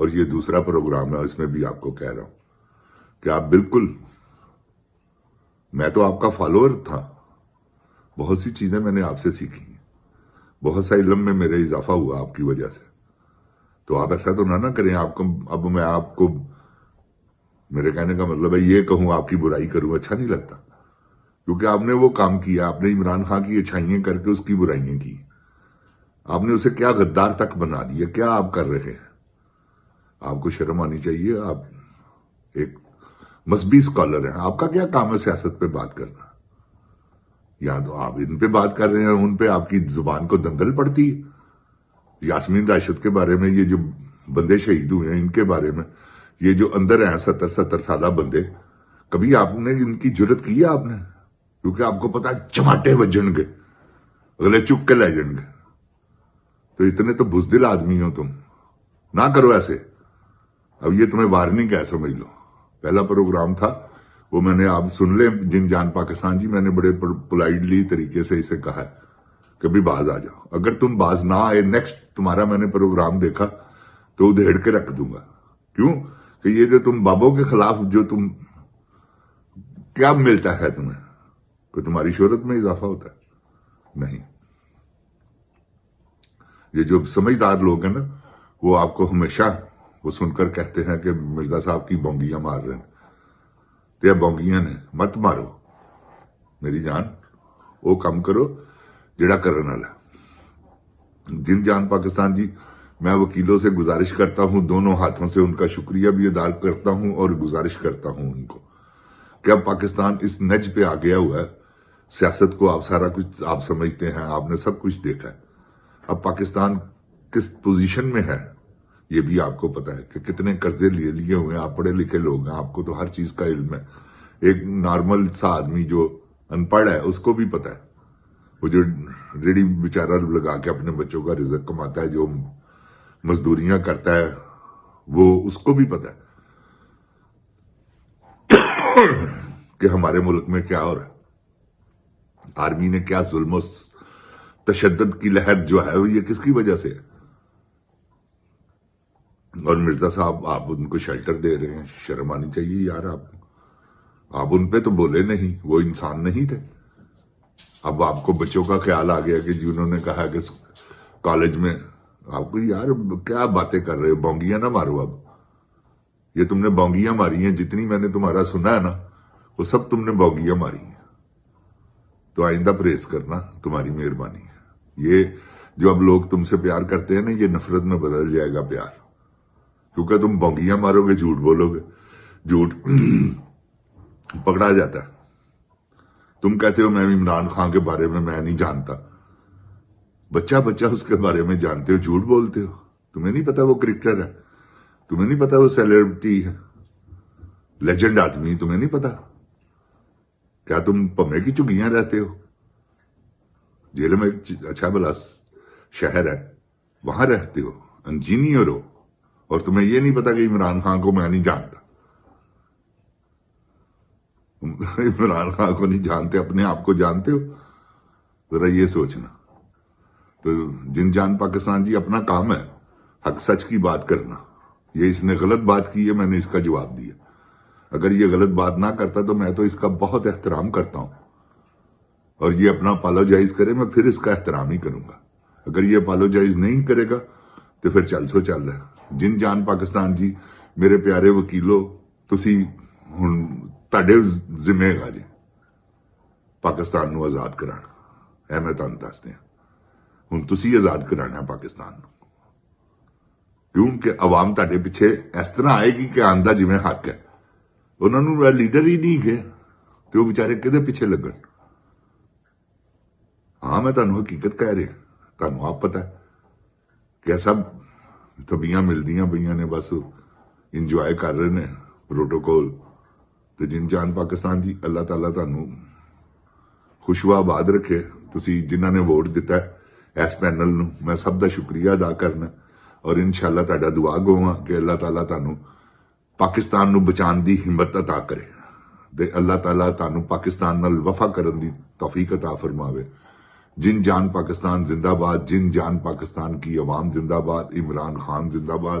اور یہ دوسرا پروگرام ہے، اس میں بھی آپ کو کہہ رہا ہوں کہ آپ بالکل، میں تو آپ کا فالوور تھا، بہت سی چیزیں میں نے آپ سے سیکھی ہیں، بہت سا علم میں میرے اضافہ ہوا آپ کی وجہ سے. تو آپ ایسا تو نہ کریں. آپ کو اب میں آپ کو، میرے کہنے کا مطلب ہے یہ کہوں آپ کی برائی کروں، اچھا نہیں لگتا، کیونکہ آپ نے وہ کام کیا، آپ نے عمران خان کی اچھائیاں کر کے اس کی برائیاں کی. آپ نے اسے کیا غدار تک بنا دیا. کیا آپ کر رہے ہیں؟ آپ کو شرم آنی چاہیے. آپ ایک مذہبی اسکالر ہیں، آپ کا کیا کام ہے سیاست پہ بات کرنا؟ یا تو آپ ان پہ بات کر رہے ہیں، ان پہ آپ کی زبان کو دنگل پڑتی ہے. یاسمین راشد کے بارے میں، یہ جو بندے شہید ہوئے ہیں ان کے بارے میں، یہ جو اندر ہیں 70 سالہ بندے، کبھی آپ نے ان کی جرت کی ہے آپ نے؟ کیونکہ آپ کو پتا چماٹے وجن گے، اگلے چک کے لے جن گے. تو اتنے تو بزدل آدمی ہو تم، نہ کرو ایسے. اب یہ تمہیں وارننگ ہے، سمجھ لو. پہلا پروگرام تھا وہ میں نے، آپ سن لیں جن جان پاکستان جی، میں نے بڑے پولائٹلی طریقے سے اسے کہا ہے کبھی باز آ جاؤ. اگر تم باز نہ آئے، نیکسٹ تمہارا میں نے پروگرام دیکھا تو ادھیڑ کے رکھ دوں گا. کیوں کہ یہ جو تم بابوں کے خلاف جو تم، کیا ملتا ہے تمہیں؟ کہ تمہاری شہرت میں اضافہ ہوتا ہے؟ نہیں. یہ جو سمجھدار لوگ ہیں نا، وہ آپ کو ہمیشہ وہ سن کر کہتے ہیں کہ مرزا صاحب کی بونگیاں مار رہے ہیں. تے بونگیاں نے مت مارو میری جان، وہ کام کرو جڑا کرنے والا. جن جان پاکستان جی، میں وکیلوں سے گزارش کرتا ہوں، دونوں ہاتھوں سے ان کا شکریہ بھی ادا کرتا ہوں اور گزارش کرتا ہوں ان کو کہ اب پاکستان اس نج پہ آ گیا ہوا ہے. سیاست کو آپ سارا کچھ آپ سمجھتے ہیں، آپ نے سب کچھ دیکھا ہے. اب پاکستان کس پوزیشن میں ہے یہ بھی آپ کو پتا ہے کہ کتنے قرضے لیے ہوئے ہیں. آپ پڑھے لکھے لوگ ہیں، آپ کو تو ہر چیز کا علم ہے. ایک نارمل سا آدمی جو ان پڑھ ہے اس کو بھی پتا ہے. وہ جو ریڑھی بیچارہ لگا کے اپنے بچوں کا رزق کماتا ہے، جو مزدوریاں کرتا ہے، وہ اس کو بھی پتا ہے کہ ہمارے ملک میں کیا ہو رہا ہے. آرمی نے کیا ظلم و تشدد کی لہر جو ہے وہ یہ کس کی وجہ سے ہے؟ اور مرزا صاحب آپ ان کو شیلٹر دے رہے ہیں. شرم آنی چاہیے یار. آپ ان پہ تو بولے نہیں، وہ انسان نہیں تھے. اب آپ کو بچوں کا خیال آ گیا کہ جنہوں نے کہا کہ کالج میں، آپ کو یار کیا باتیں کر رہے ہو؟ بونگیاں نہ مارو. اب یہ تم نے بونگیاں ماری ہیں، جتنی میں نے تمہارا سنا ہے نا وہ سب تم نے بونگیاں ماری ہیں. تو آئندہ پرہیز کرنا، تمہاری مہربانی ہے. یہ جو اب لوگ تم سے پیار کرتے ہیں نا، یہ نفرت میں بدل جائے گا پیار. کیونکہ تم بونگیاں مارو گے، جھوٹ بولو گے، جھوٹ پکڑا جاتا ہے. تم کہتے ہو میں عمران خان کے بارے میں نہیں جانتا. بچہ اس کے بارے میں جانتے ہو، جھوٹ بولتے ہو. تمہیں نہیں پتا وہ کرکٹر ہے؟ تمہیں نہیں پتا وہ سیلیبریٹی ہے، لیجنڈ آدمی؟ تمہیں نہیں پتا؟ کیا تم پمے کی چگیاں رہتے ہو؟ جیل میں ایک اچھا بلا شہر ہے، وہاں رہتے ہو، انجینئر ہو، اور تمہیں یہ نہیں پتا کہ عمران خان کو میں نہیں جانتا. عمران خان کو نہیں جانتے، اپنے آپ کو جانتے ہو؟ ذرا یہ سوچنا. تو جن جان پاکستان جی، اپنا کام ہے حق سچ کی بات کرنا. یہ اس نے غلط بات کی ہے، میں نے اس کا جواب دیا. اگر یہ غلط بات نہ کرتا تو میں تو اس کا بہت احترام کرتا ہوں، اور یہ اپنا اپالوجائز کرے، میں پھر اس کا احترام ہی کروں گا. اگر یہ اپالوجائز نہیں کرے گا تو پھر چل رہا ہے. جن جان پاکستان جی، میرے پیارے وکیلو، تسی ہن تہاڈے ذمہ ہے جی پاکستان نو آزاد کرانا. میں تانوں دسدے ہاں، ہن تسی آزاد کرانا پاکستان نو. کیونکہ عوام تہاڈے پیچھے اس طرح آئے گی کہ آندہ جویں حق ہے. انہوں نے لیڈر ہی نہیں گئے تو وہ بیچارے کدے پیچھے لگن. ہاں میں تانوں حقیقت کہہ رہا، تانوں آپ پتا ہے کہ سب تھبیاں ملدیاں پئیاں نے، بس انجوائے کر رہے نے پروٹوکول. تو جن جان پاکستان جی، اللہ تعالیٰ تانوں خوشوا آباد رکھے. تسی جنہاں نے ووٹ دیتا ہے اس پینل نو، میں سب دا شکریہ ادا کرنا، اور انشاءاللہ تہاڈا دعا گواں کہ اللہ تعالیٰ تانوں پاکستان نو بچان دی ہمت عطا کرے، تے اللہ تعالیٰ تانوں پاکستان نال وفا کرن دی توفیق عطا فرماوے. جن جان پاکستان زندہ باد. جن جان پاکستان کی عوام زندہ باد. عمران خان زندہ باد.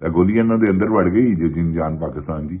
ਇਹ ਗੋਲੀ ਇਹਨਾਂ ਦੇ ਅੰਦਰ ਵੜ ਗਈ ਜੋ ਜਿਨ ਜਾਨ ਪਾਕਿਸਤਾਨ ਦੀ।